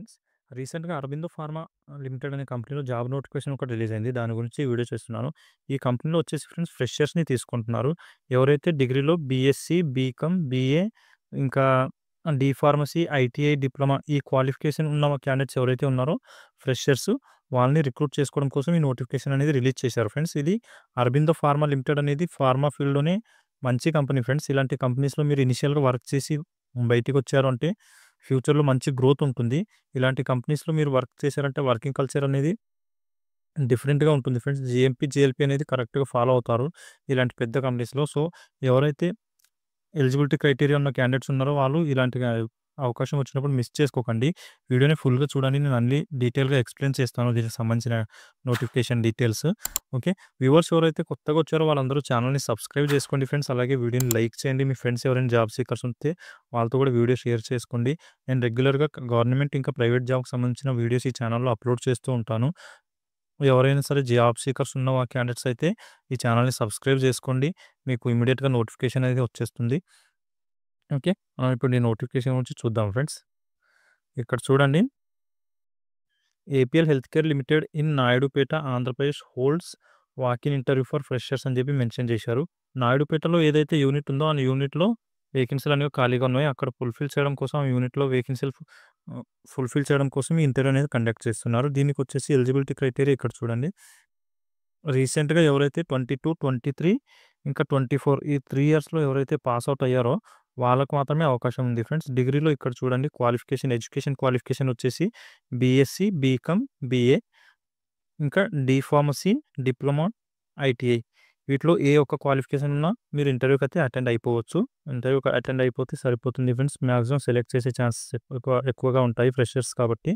Friends. రీసెంట్‌గా Aurobindo pharma limited అనే కంపెనీలో జాబ్ నోటిఫికేషన్ ఒకటి రిలీజ్ అయింది. దాని గురించి ఈ వీడియో చేస్తున్నాను. ఈ కంపెనీలో వచ్చేసి ఫ్రెండ్స్ ఫ్రెషర్స్‌ని తీసుకుంటున్నారు. ఎవరైతే డిగ్రీలో బీఎస్సీ, బీకామ్, బీఏ ఇంకా డి ఫార్మసీ, ఐటీఐ, డిప్లొమా ఈ క్వాలిఫికేషన్ ఉన్న క్యాండిడేట్స్ ఎవరైతే ఉన్నారో ఫ్రెషర్స్ వాళ్ళని రిక్రూట్ చేసుకోవడం కోసం ఈ నోటిఫికేషన్ అనేది రిలీజ్ చేశారు ఫ్రెండ్స్. ఇది అరబిందో ఫార్మా లిమిటెడ్ అనేది ఫార్మా ఫీల్డ్‌లోనే మంచి కంపెనీ ఫ్రెండ్స్. ఇలాంటి కంపెనీస్‌లో మీరు ఇనిషియల్‌గా వర్క్ చేసి బయటికొచ్చారు అంటే ఫ్యూచర్‌లో మంచి గ్రోత్ ఉంటుంది. ఇలాంటి కంపెనీస్‌లో మీరు వర్క్ చేశారంటే వర్కింగ్ కల్చర్ అనేది డిఫరెంట్‌గా ఉంటుంది ఫ్రెండ్స్. జీఎంపీ, జీఎల్పీ అనేది కరెక్ట్‌గా ఫాలో అవుతారు ఇలాంటి పెద్ద కంపెనీస్‌లో. సో, ఎవరైతే ఎలిజిబిలిటీ క్రైటీరియా ఉన్న క్యాండిడేట్స్ ఉన్నారో వాళ్ళు ఇలాంటి అవకాశం వచ్చినప్పుడు మిస్ చేసుకోకండి. వీడియోని ఫుల్‌గా చూడండి. నేను అన్నీ డీటెయిల్‌గా ఎక్స్‌ప్లెయిన్ చేస్తాను దీనికి సంబంధించిన నోటిఫికేషన్ డీటెయిల్స్. ఓకే. వ్యూవర్స్ ఎవరైతే కొత్తగా వచ్చారో వాళ్ళందరూ ఛానల్‌ని సబ్స్క్రైబ్ చేసుకోండి ఫ్రెండ్స్. అలాగే వీడియోని లైక్ చేయండి. మీ ఫ్రెండ్స్ ఎవరైనా జాబ్ సీకర్స్ ఉంటే వాళ్ళతో కూడా వీడియో షేర్ చేసుకోండి. నేను రెగ్యులర్‌గా గవర్నమెంట్ ఇంకా ప్రైవేట్ జాబ్‌కి సంబంధించిన వీడియోస్ ఈ ఛానల్‌లో అప్లోడ్ చేస్తూ ఉంటాను. ఎవరైనా సరే జాబ్ సీకర్స్ ఉన్న క్యాండిడేట్స్ అయితే ఈ ఛానల్‌ని సబ్స్క్రైబ్ చేసుకోండి. మీకు ఇమ్మీడియేట్‌గా నోటిఫికేషన్ అనేది వచ్చేస్తుంది. ఓకే. ఇప్పుడు ఈ నోటిఫికేషన్ గురించి చూద్దాం ఫ్రెండ్స్. ఇక్కడ చూడండి. APL health care limited in Naidupeta, Andhra Pradesh holds walk in interview for freshers అని చెప్పి మెన్షన్ చేశారు. నాయుడుపేటలో ఏదైతే యూనిట్ ఉందో ఆ యూనిట్‌లో వేకెన్సీలు అనేవి ఖాళీగా ఉన్నాయి. అక్కడ ఫుల్‌ఫిల్ చేయడం కోసం ఆ యూనిట్‌లో వేకెన్సీలు ఫుల్‌ఫిల్ చేయడం కోసం ఈ ఇంటర్వ్యూ అనేది కండక్ట్ చేస్తున్నారు. దీనికొచ్చేసి ఎలిజిబిలిటీ క్రైటీరియా ఇక్కడ చూడండి. రీసెంట్‌గా ఎవరైతే 22, 23 ఇంకా 24 ఈ 3 ఇయర్స్‌లో ఎవరైతే పాస్ ఔట్ అయ్యారో వాళ్ళకి మాత్రమే అవకాశం ఉంది ఫ్రెండ్స్. డిగ్రీలో ఇక్కడ చూడండి ఎడ్యుకేషన్ క్వాలిఫికేషన్ వచ్చేసి బీఎస్సీ, బీకామ్, బీఏ ఇంకా డి ఫార్మసీ, డిప్లొమా, ఐటీఐ వీటిలో ఏ ఒక్క క్వాలిఫికేషన్ ఉన్నా మీరు ఇంటర్వ్యూకైతే అటెండ్ అయిపోవచ్చు. ఇంటర్వ్యూకి అటెండ్ అయిపోతే సరిపోతుంది ఫ్రెండ్స్. మాక్సిమం సెలెక్ట్ చేసే ఛాన్సెస్ ఎక్కువగా ఉంటాయి ఫ్రెషర్స్ కాబట్టి.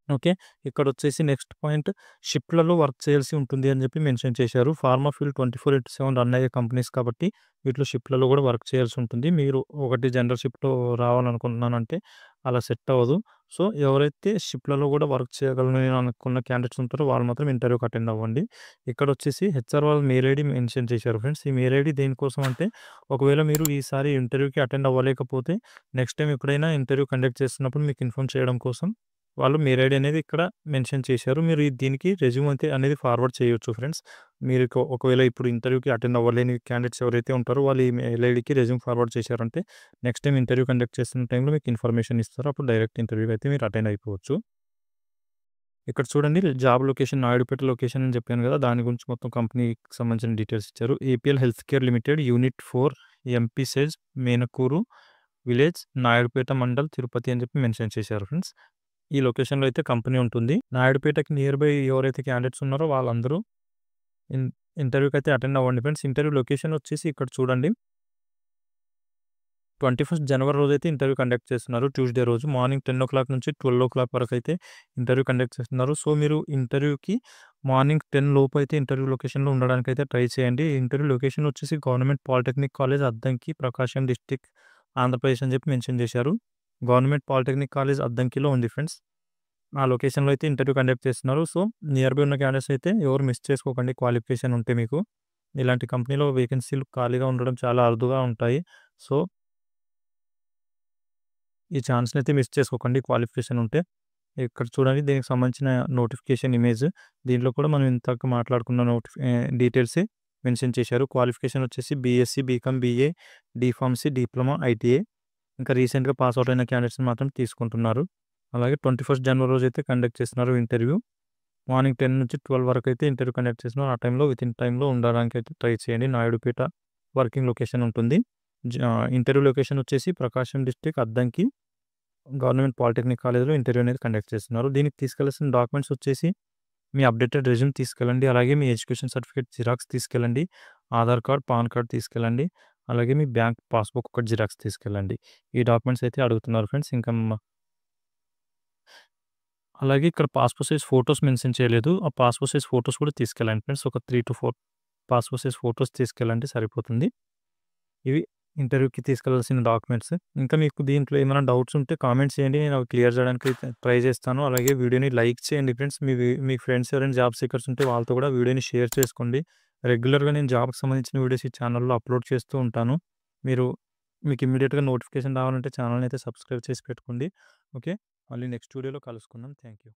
ఓకే. ఇక్కడొచ్చేసి నెక్స్ట్ పాయింట్ షిప్‌లలో వర్క్ చేయాల్సి ఉంటుంది అని చెప్పి మెన్షన్ చేశారు. ఫార్మా ఫీల్డ్ 24/7 రన్ అయ్యే కంపెనీస్ కాబట్టి వీటిలో షిప్‌లలో కూడా వర్క్ చేయాల్సి ఉంటుంది. మీరు ఒకటి జనరల్ షిఫ్ట్‌లో రావాలనుకుంటున్నానంటే అలా సెట్ అవ్వదు. సో, ఎవరైతే షిప్‌లలో కూడా వర్క్ చేయగలను అనుకున్న క్యాండిడేట్స్ ఉంటారో వాళ్ళు మాత్రం ఇంటర్వ్యూకి అటెండ్ అవ్వండి. ఇక్కడొచ్చేసి హెచ్ఆర్ వాళ్ళ మెయిల్ ఐడీ మెన్షన్ చేశారు ఫ్రెండ్స్. ఈ మెయిల్ ఐడీ దేనికోసం అంటే ఒకవేళ మీరు ఈసారి ఇంటర్వ్యూకి అటెండ్ అవ్వలేకపోతే నెక్స్ట్ టైమ్ ఎప్పుడైనా ఇంటర్వ్యూ కండక్ట్ చేస్తున్నప్పుడు మీకు ఇన్ఫార్మ్ చేయడం కోసం వాళ్ళు మెయిల్ ఐడీ అనేది ఇక్కడ మెన్షన్ చేశారు. మీరు దీనికి రెజ్యూమ్ అయితే అనేది ఫార్వర్డ్ చేయొచ్చు ఫ్రెండ్స్. మీరు ఒకవేళ ఇప్పుడు ఇంటర్వ్యూకి అటెండ్ అవ్వలేని క్యాండిడేట్స్ ఎవరైతే ఉంటారో వాళ్ళు ఈ మెయిల్ ఐడీకి రెజ్యూమ్ ఫార్వర్డ్ చేశారంటే నెక్స్ట్ టైమ్ ఇంటర్వ్యూ కండక్ట్ చేస్తున్న టైంలో మీకు ఇన్ఫర్మేషన్ ఇస్తారు. అప్పుడు డైరెక్ట్ ఇంటర్వ్యూకి అయితే మీరు అటెండ్ అయిపోవచ్చు. ఇక్కడ చూడండి జాబ్ లొకేషన్ నాయుడుపేట లొకేషన్ అని చెప్పాను కదా! దాని గురించి మొత్తం కంపెనీకి సంబంధించిన డీటెయిల్స్ ఇచ్చారు. APL health care limited unit 4 MP SEZ Menakuru village Naidupeta mandal Tirupati అని చెప్పి మెన్షన్ చేశారు ఫ్రెండ్స్. ఈ లొకేషన్‌లో అయితే కంపెనీ ఉంటుంది. నాయుడుపేటకి నియర్ బై ఎవరైతే క్యాండిడేట్స్ ఉన్నారో వాళ్ళందరూ ఇన్ ఇంటర్వ్యూకైతే అటెండ్ అవ్వండి ఫ్రెండ్స్. ఇంటర్వ్యూ లొకేషన్ వచ్చేసి ఇక్కడ చూడండి. 21 జనవరి రోజైతే ఇంటర్వ్యూ కండక్ట్ చేస్తున్నారు. ట్యూస్‌డే రోజు మార్నింగ్ 10:00 నుంచి 12:00 వరకైతే ఇంటర్వ్యూ కండక్ట్ చేస్తున్నారు. సో, మీరు ఇంటర్వ్యూకి మార్నింగ్ 10 లోపు అయితే ఇంటర్వ్యూ లొకేషన్‌లో ఉండడానికైతే ట్రై చేయండి. ఇంటర్వ్యూ లొకేషన్ వచ్చేసి గవర్నమెంట్ పాలిటెక్నిక్ కాలేజ్ అద్దంకి, ప్రకాశం డిస్ట్రిక్ట్, ఆంధ్రప్రదేశ్ అని చెప్పి మెన్షన్ చేశారు. గవర్నమెంట్ పాలిటెక్నిక్ కాలేజ్ అద్దంకిలో ఉంది ఫ్రెండ్స్. ఆ లొకేషన్‌లో అయితే ఇంటర్వ్యూ కండక్ట్ చేస్తున్నారు. సో, నియర్ బై ఉన్న క్యాండిడేట్స్ అయితే ఎవరు మిస్ చేసుకోకండి క్వాలిఫికేషన్ ఉంటే మీకు. ఇలాంటి కంపెనీలో వేకెన్సీలు ఖాళీగా ఉండడం చాలా అరుదుగా ఉంటాయి. సో, ఈ ఛాన్స్‌నైతే మిస్ చేసుకోకండి క్వాలిఫికేషన్ ఉంటే. ఇక్కడ చూడండి దీనికి సంబంధించిన నోటిఫికేషన్ ఇమేజ్. దీంట్లో కూడా మనం ఇందాక మాట్లాడుకున్న డీటెయిల్సే మెన్షన్ చేశారు. క్వాలిఫికేషన్ వచ్చేసి BSc, BCom, BA, D pharmacy, diploma, ITI. ఇంకా రీసెంట్‌గా పాస్ ఔట్ అయిన క్యాండిడేట్స్‌ని మాత్రం తీసుకుంటున్నారు. అలాగే 21 జనవరి రోజైతే కండక్ట్ చేస్తున్నారు ఇంటర్వ్యూ. మార్నింగ్ 10 నుంచి 12 వరకైతే ఇంటర్వ్యూ కండక్ట్ చేస్తున్నారు. ఆ టైంలో టైంలో ఉండడానికైతే ట్రై చేయండి. నాయుడుపేట వర్కింగ్ లొకేషన్ ఉంటుంది. ఇంటర్వ్యూ లొకేషన్ వచ్చేసి ప్రకాశం డిస్ట్రిక్ట్ అద్దంకి గవర్నమెంట్ పాలిటెక్నిక్ కాలేజ్‌లో ఇంటర్వ్యూ అనేది కండక్ట్ చేస్తున్నారు. దీనికి తీసుకెళ్లాల్సిన డాక్యుమెంట్స్ వచ్చేసి మీ అప్డేటెడ్ రెజ్యూమ్ తీసుకెళ్ళండి. అలాగే మీ ఎడ్యుకేషన్ సర్టిఫికేట్ జిరాక్స్ తీసుకెళ్ళండి. ఆధార్ కార్డ్, పాన్ కార్డ్ తీసుకెళ్ళండి. అలాగే మీ బ్యాంక్ పాస్‌బుక్ ఒకటి జిరాక్స్ తీసుకెళ్ళండి. ఈ డాక్యుమెంట్స్ అయితే అడుగుతున్నారు ఫ్రెండ్స్. ఇంకా అలాగే ఇక్కడ పాస్‌పోర్ట్ సైజ్ ఫోటోస్ మెన్షన్ చేయలేదు. ఆ పాస్‌పోర్ట్ సైజ్ ఫోటోస్ కూడా తీసుకెళ్ళండి ఫ్రెండ్స్. ఒక 3-4 పాస్‌పోర్ట్ సైజ్ ఫోటోస్ తీసుకెళ్ళండి సరిపోతుంది. ఇవి ఇంటర్వ్యూకి తీసుకెళ్లాల్సిన డాక్యుమెంట్స్. ఇంకా మీకు దీంట్లో ఏమైనా డౌట్స్ ఉంటే కామెంట్స్ చేయండి. నేను అవి క్లియర్ చేయడానికి ట్రై చేస్తాను. అలాగే వీడియోని లైక్ చేయండి ఫ్రెండ్స్. మీ ఫ్రెండ్స్ ఎవరైనా జాబ్ సీకర్స్ ఉంటే వాళ్ళతో కూడా వీడియోని షేర్ చేసుకోండి. రెగ్యులర్‌గా నేను జాబ్‌కి సంబంధించిన వీడియోస్ ఈ ఛానల్‌లో అప్లోడ్ చేస్తూ ఉంటాను. మీరు మీకు ఇమ్మీడియేట్‌గా నోటిఫికేషన్ రావాలంటే ఛానల్‌ని అయితే సబ్స్క్రైబ్ చేసి పెట్టుకోండి. ఓకే. మళ్ళీ నెక్స్ట్ వీడియోలో కలుసుకుందాం. Thank you.